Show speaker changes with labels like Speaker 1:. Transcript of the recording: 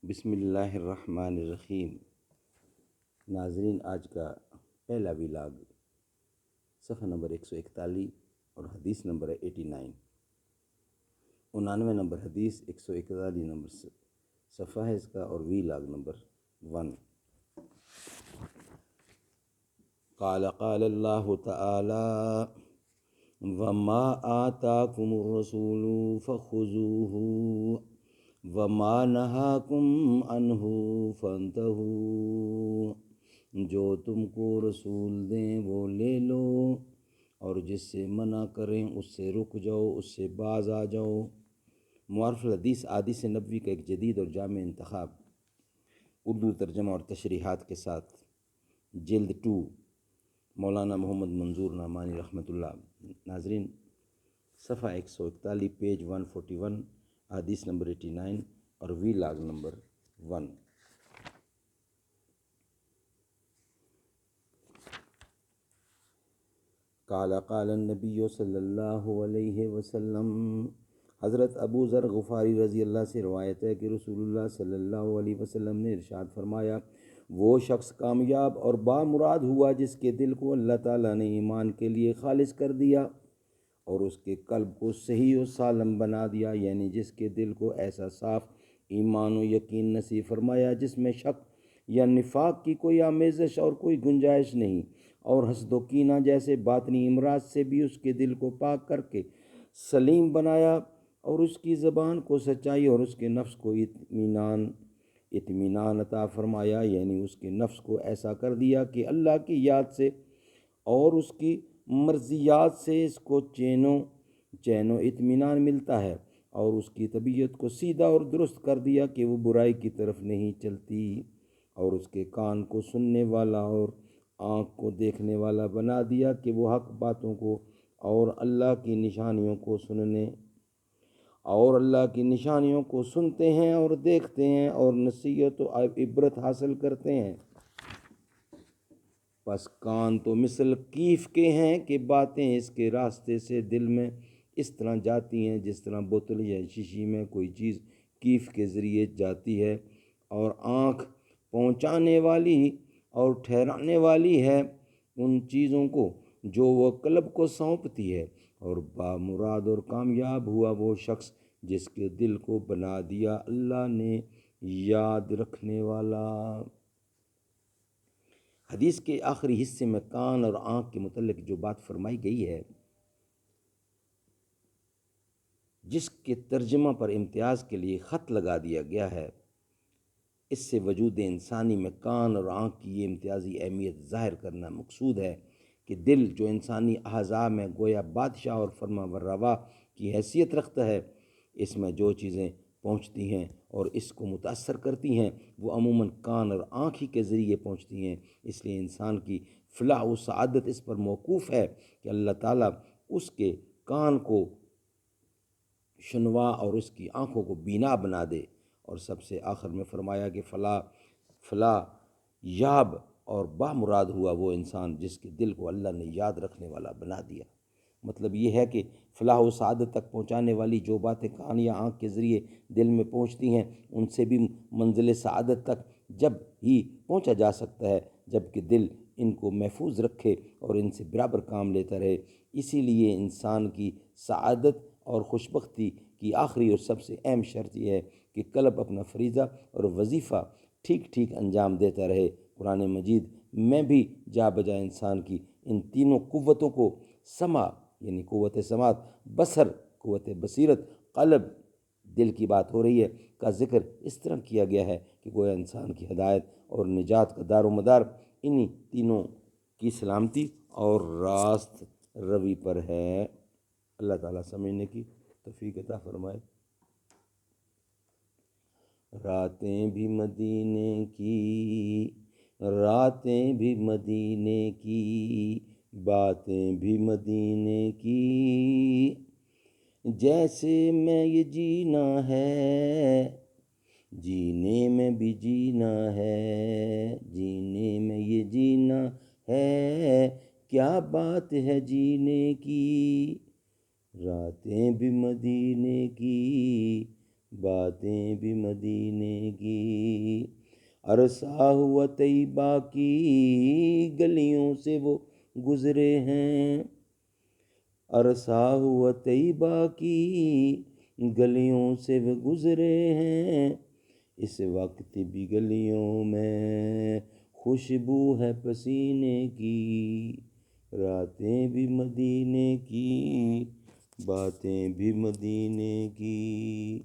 Speaker 1: بسم اللہ الرحمن الرحیم۔ ناظرین، آج کا پہلا ویلاگ صفحہ نمبر 141 اور حدیث نمبر ہے 89۔ 99 نمبر حدیث، 141 نمبر صفحہ ہے اس کا، اور ویلاگ نمبر 1۔ قال اللہ تعالی وما آتاکم الرسول فخذوہ وما نہاکم عنہ فانتہوا۔ جو تم کو رسول دیں وہ لے لو، اور جس سے منع کریں اس سے رک جاؤ، اس سے باز آ جاؤ۔ معارف الحدیث احادیث نبوی کا ایک جدید اور جامع انتخاب، اردو ترجمہ اور تشریحات کے ساتھ، جلد 2، مولانا محمد منظور نعمانی رحمۃ اللہ۔ ناظرین، صفحہ 141، پیج 141، حدیث نمبر 89 اور ویلاگ نمبر 1۔ قال النبی صلی اللہ علیہ وسلم، حضرت ابو ذر غفاری رضی اللہ سے روایت ہے کہ رسول اللہ صلی اللہ علیہ وسلم نے ارشاد فرمایا، وہ شخص کامیاب اور بامراد ہوا جس کے دل کو اللہ تعالیٰ نے ایمان کے لیے خالص کر دیا اور اس کے قلب کو صحیح و سالم بنا دیا، یعنی جس کے دل کو ایسا صاف ایمان و یقین نصیب فرمایا جس میں شک یا نفاق کی کوئی آمیزش اور کوئی گنجائش نہیں، اور حسد و کینہ جیسے باطنی امراض سے بھی اس کے دل کو پاک کر کے سلیم بنایا، اور اس کی زبان کو سچائی اور اس کے نفس کو اطمینان عطا فرمایا، یعنی اس کے نفس کو ایسا کر دیا کہ اللہ کی یاد سے اور اس کی مرضیات سے اس کو چین و اطمینان ملتا ہے، اور اس کی طبیعت کو سیدھا اور درست کر دیا کہ وہ برائی کی طرف نہیں چلتی، اور اس کے کان کو سننے والا اور آنکھ کو دیکھنے والا بنا دیا کہ وہ حق باتوں کو اور اللہ کی نشانیوں کو سنتے ہیں اور دیکھتے ہیں اور نصیحت و عبرت حاصل کرتے ہیں۔ پس کان تو مثل کیف کے ہیں کہ باتیں اس کے راستے سے دل میں اس طرح جاتی ہیں جس طرح بوتل یا شیشی میں کوئی چیز کیف کے ذریعے جاتی ہے، اور آنکھ پہنچانے والی اور ٹھہرانے والی ہے ان چیزوں کو جو وہ قلب کو سونپتی ہے، اور بامراد اور کامیاب ہوا وہ شخص جس کے دل کو بنا دیا اللہ نے یاد رکھنے والا۔ حدیث کے آخری حصے میں کان اور آنکھ کے متعلق جو بات فرمائی گئی ہے، جس کے ترجمہ پر امتیاز کے لیے خط لگا دیا گیا ہے، اس سے وجود انسانی میں کان اور آنکھ کی یہ امتیازی اہمیت ظاہر کرنا مقصود ہے کہ دل جو انسانی اعضاء میں گویا بادشاہ اور فرما روا کی حیثیت رکھتا ہے، اس میں جو چیزیں پہنچتی ہیں اور اس کو متاثر کرتی ہیں وہ عموماً کان اور آنکھ ہی کے ذریعے پہنچتی ہیں۔ اس لیے انسان کی فلاح و سعادت اس پر موقوف ہے کہ اللہ تعالیٰ اس کے کان کو شنوا اور اس کی آنکھوں کو بینا بنا دے، اور سب سے آخر میں فرمایا کہ فلاح یاب اور بامراد ہوا وہ انسان جس کے دل کو اللہ نے یاد رکھنے والا بنا دیا۔ مطلب یہ ہے کہ فلاح و سعادت تک پہنچانے والی جو باتیں کان یا آنکھ کے ذریعے دل میں پہنچتی ہیں، ان سے بھی منزل سعادت تک جب ہی پہنچا جا سکتا ہے جب کہ دل ان کو محفوظ رکھے اور ان سے برابر کام لیتا رہے۔ اسی لیے انسان کی سعادت اور خوشبختی کی آخری اور سب سے اہم شرط یہ ہے کہ قلب اپنا فریضہ اور وظیفہ ٹھیک انجام دیتا رہے۔ قرآن مجید میں بھی جا بجا انسان کی ان تینوں قوتوں کو سمع یعنی قوت سماعت، بصر قوت بصیرت، قلب دل کی بات ہو رہی ہے کا ذکر اس طرح کیا گیا ہے کہ گویا انسان کی ہدایت اور نجات کا دار و مدار انہی تینوں کی سلامتی اور راست روی پر ہے۔ اللہ تعالیٰ سمجھنے کی توفیق عطا فرمائے۔ راتیں بھی مدینے کی باتیں بھی مدینے کی، جیسے میں یہ جینا ہے جینے میں بھی جینا ہے، جینے میں یہ جینا ہے، کیا بات ہے جینے کی۔ راتیں بھی مدینے کی باتیں بھی مدینے کی، عرصہ ہوا طیبہ کی گلیوں سے وہ گزرے ہیں، عرصہ ہوا طیبہ کی گلیوں سے وہ گزرے ہیں، اس وقت بھی گلیوں میں خوشبو ہے پسینے کی، راتیں بھی مدینے کی، باتیں بھی مدینے کی۔